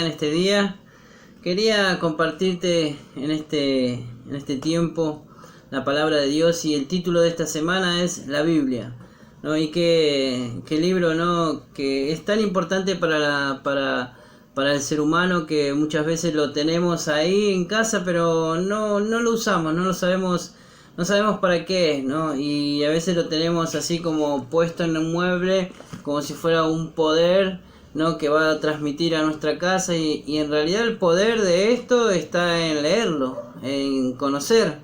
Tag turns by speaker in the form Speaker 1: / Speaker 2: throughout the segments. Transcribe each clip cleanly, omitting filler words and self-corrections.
Speaker 1: bendiga en este día. Quería compartirte en este tiempo la palabra de Dios, y el título de esta semana es la Biblia, ¿no? Y qué libro, ¿no? Que es tan importante para el ser humano, que muchas veces lo tenemos ahí en casa, pero no lo usamos, no sabemos para qué, ¿no? Y a veces lo tenemos así como puesto en un mueble, como si fuera un poder, ¿no? Que va a transmitir a nuestra casa, y en realidad el poder de esto está en leerlo, en conocer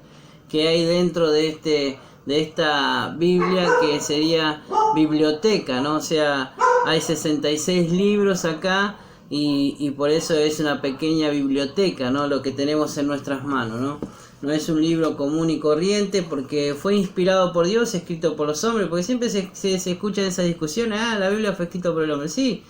Speaker 1: qué hay dentro de esta Biblia, que sería biblioteca, ¿no? O sea, hay 66 libros acá, y por eso es una pequeña biblioteca, ¿no? Lo que tenemos en nuestras manos, ¿no? No es un libro común y corriente, porque fue inspirado por Dios, escrito por los hombres, porque siempre se escucha esa discusión, la Biblia fue escrita por el hombre. Sí,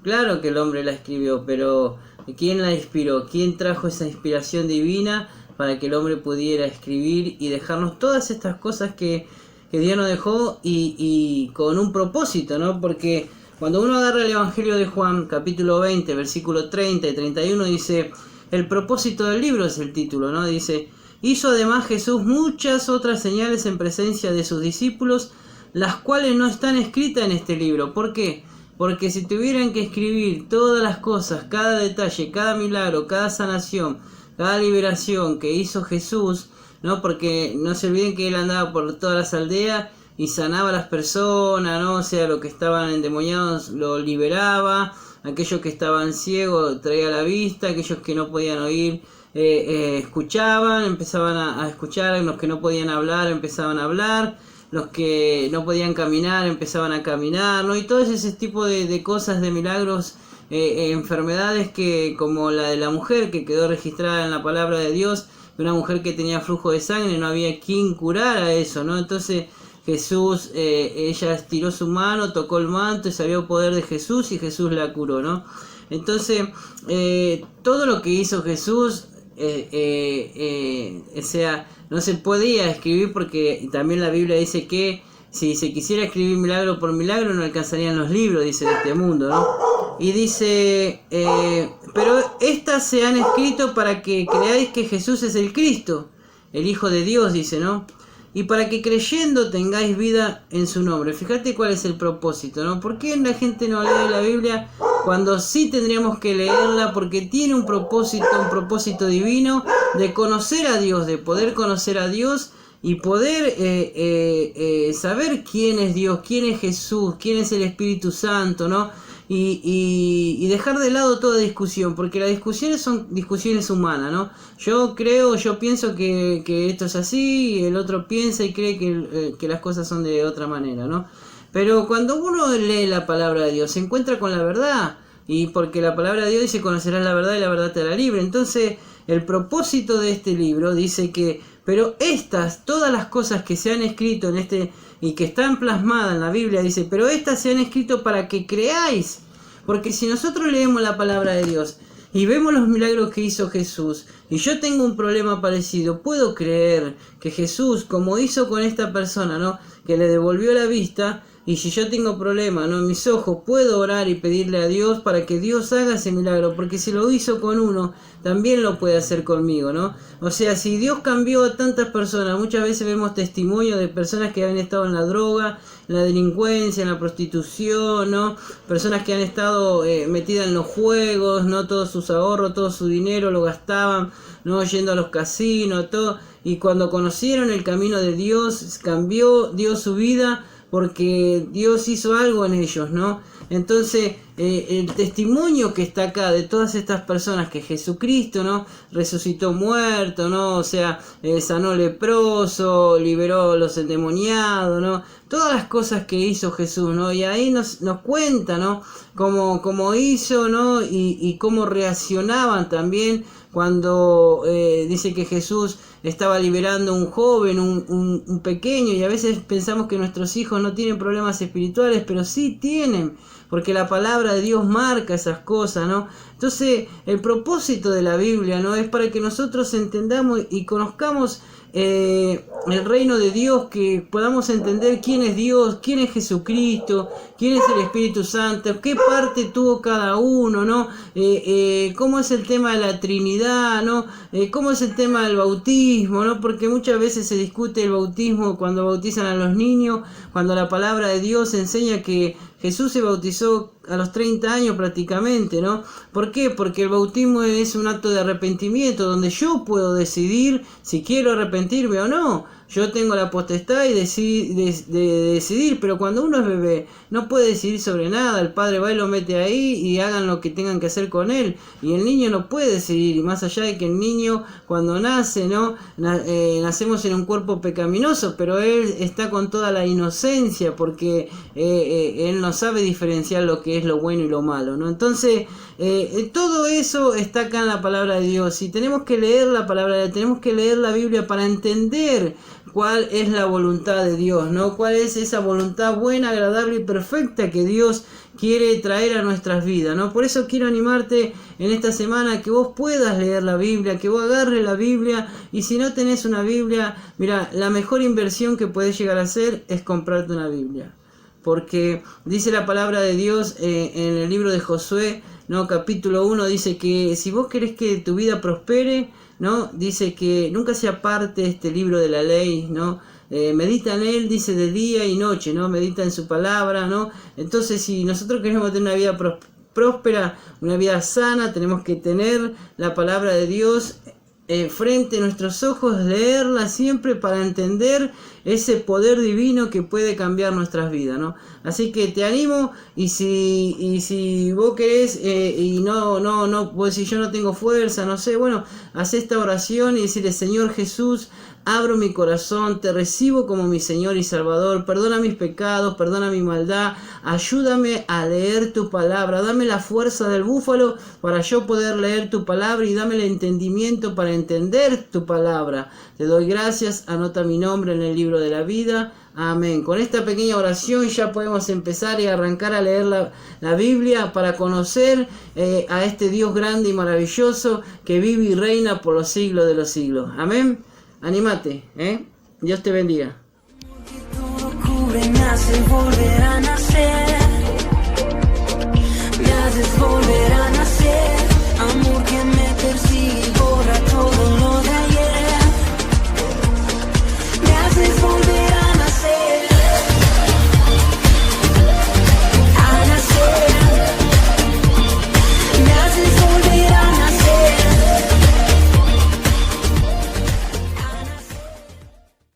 Speaker 1: claro que el hombre la escribió, pero ¿quién la inspiró? ¿Quién trajo esa inspiración divina para que el hombre pudiera escribir y dejarnos todas estas cosas que Dios nos dejó, y con un propósito, ¿no? Porque cuando uno agarra el Evangelio de Juan, capítulo 20, versículo 30 y 31, dice, el propósito del libro es el título, ¿no? Dice, hizo además Jesús muchas otras señales en presencia de sus discípulos, las cuales no están escritas en este libro. ¿Por qué? Porque si tuvieran que escribir todas las cosas, cada detalle, cada milagro, cada sanación, cada liberación que hizo Jesús, ¿no? Porque no se olviden que él andaba por todas las aldeas y sanaba a las personas, ¿no? O sea, los que estaban endemoniados lo liberaba, aquellos que estaban ciegos traía la vista, aquellos que no podían oír escuchaban, empezaban a escuchar, los que no podían hablar empezaban a hablar, los que no podían caminar empezaban a caminar, ¿no? Y todo ese tipo de cosas, de milagros, enfermedades que, como la de la mujer que quedó registrada en la palabra de Dios, una mujer que tenía flujo de sangre, no había quien curara eso, ¿no? Entonces Jesús, ella estiró su mano, tocó el manto y salió el poder de Jesús, y Jesús la curó, ¿no? Entonces, todo lo que hizo Jesús, o sea, no se podía escribir, porque también la Biblia dice que si se quisiera escribir milagro por milagro no alcanzarían los libros, dice, de este mundo, ¿no? Y dice, pero estas se han escrito para que creáis que Jesús es el Cristo, el Hijo de Dios, dice, ¿no? Y para que creyendo tengáis vida en su nombre. Fíjate cuál es el propósito, ¿no? ¿Por qué la gente no lee la Biblia cuando sí tendríamos que leerla? Porque tiene un propósito divino de conocer a Dios, de poder conocer a Dios y poder saber quién es Dios, quién es Jesús, quién es el Espíritu Santo, ¿no? Y dejar de lado toda discusión, porque las discusiones son discusiones humanas, ¿no? Yo pienso que esto es así, y el otro piensa y cree que las cosas son de otra manera, ¿no? Pero cuando uno lee la palabra de Dios, se encuentra con la verdad, y porque la palabra de Dios dice, conocerás la verdad y la verdad te hará libre. Entonces, el propósito de este libro dice que, pero todas las cosas que se han escrito en y que están plasmadas en la Biblia, dice, pero estas se han escrito para que creáis. Porque si nosotros leemos la palabra de Dios y vemos los milagros que hizo Jesús, y yo tengo un problema parecido, puedo creer que Jesús, como hizo con esta persona, ¿no? Que le devolvió la vista, y si yo tengo problema, ¿no? En mis ojos, puedo orar y pedirle a Dios para que Dios haga ese milagro, porque si lo hizo con uno, también lo puede hacer conmigo, ¿no? O sea, si Dios cambió a tantas personas, muchas veces vemos testimonios de personas que habían estado en la droga, en la delincuencia, en la prostitución, ¿no? Personas que han estado metidas en los juegos, ¿no? Todos sus ahorros, todo su dinero lo gastaban, ¿no? Yendo a los casinos, todo. Y cuando conocieron el camino de Dios, cambió Dios su vida, porque Dios hizo algo en ellos, ¿no? Entonces, el testimonio que está acá de todas estas personas, que Jesucristo, ¿no? Resucitó muerto, ¿no? O sea, sanó leproso, liberó a los endemoniados, ¿no? Todas las cosas que hizo Jesús, ¿no? Y ahí nos cuenta, ¿no? Cómo hizo, ¿no? Y cómo reaccionaban también cuando dice que Jesús estaba liberando a un joven, un pequeño, y a veces pensamos que nuestros hijos no tienen problemas espirituales, pero sí tienen, porque la palabra de Dios marca esas cosas, ¿no? Entonces, el propósito de la Biblia, ¿no? Es para que nosotros entendamos y conozcamos el reino de Dios, que podamos entender quién es Dios, quién es Jesucristo, quién es el Espíritu Santo, qué parte tuvo cada uno, ¿no? Cómo es el tema de la Trinidad, ¿no? Cómo es el tema del bautismo, ¿no? Porque muchas veces se discute el bautismo cuando bautizan a los niños, cuando la palabra de Dios enseña que Jesús se bautizó a los 30 años prácticamente, ¿no? ¿Por qué? Porque el bautismo es un acto de arrepentimiento donde yo puedo decidir si quiero arrepentirme o no. Yo tengo la potestad de decidir, pero cuando uno es bebé no puede decidir sobre nada. El padre va y lo mete ahí y hagan lo que tengan que hacer con él. Y el niño no puede decidir. Y más allá de que el niño cuando nace, ¿no? Nacemos en un cuerpo pecaminoso, pero él está con toda la inocencia porque él no sabe diferenciar lo que es lo bueno y lo malo, ¿no? Entonces, todo eso está acá en la palabra de Dios. Y tenemos que leer la palabra, tenemos que leer la Biblia para entender cuál es la voluntad de Dios, ¿no? Cuál es esa voluntad buena, agradable y perfecta que Dios quiere traer a nuestras vidas, ¿no? Por eso quiero animarte en esta semana que vos puedas leer la Biblia, que vos agarres la Biblia, y si no tenés una Biblia, mira, la mejor inversión que podés llegar a hacer es comprarte una Biblia. Porque dice la palabra de Dios en el libro de Josué, ¿no? Capítulo 1, dice que si vos querés que tu vida prospere, ¿no? Dice que nunca se aparte este libro de la ley, ¿no? Medita en él, dice, de día y noche, ¿no? Medita en su palabra, ¿no? Entonces, si nosotros queremos tener una vida próspera, una vida sana, tenemos que tener la palabra de Dios frente a nuestros ojos, leerla siempre para entender ese poder divino que puede cambiar nuestras vidas, ¿no? Así que te animo, y si vos querés y vos decís yo no tengo fuerza, no sé, bueno, haz esta oración y decirle: Señor Jesús, abro mi corazón, te recibo como mi Señor y Salvador, perdona mis pecados, perdona mi maldad, ayúdame a leer tu palabra, dame la fuerza del búfalo para yo poder leer tu palabra, y dame el entendimiento para entender tu palabra. Te doy gracias, anota mi nombre en el libro de la vida. Amén. Con esta pequeña oración ya podemos empezar y arrancar a leer la Biblia para conocer a este Dios grande y maravilloso que vive y reina por los siglos de los siglos. Amén. Anímate, Dios te bendiga. Me haces volver a nacer, me haces volver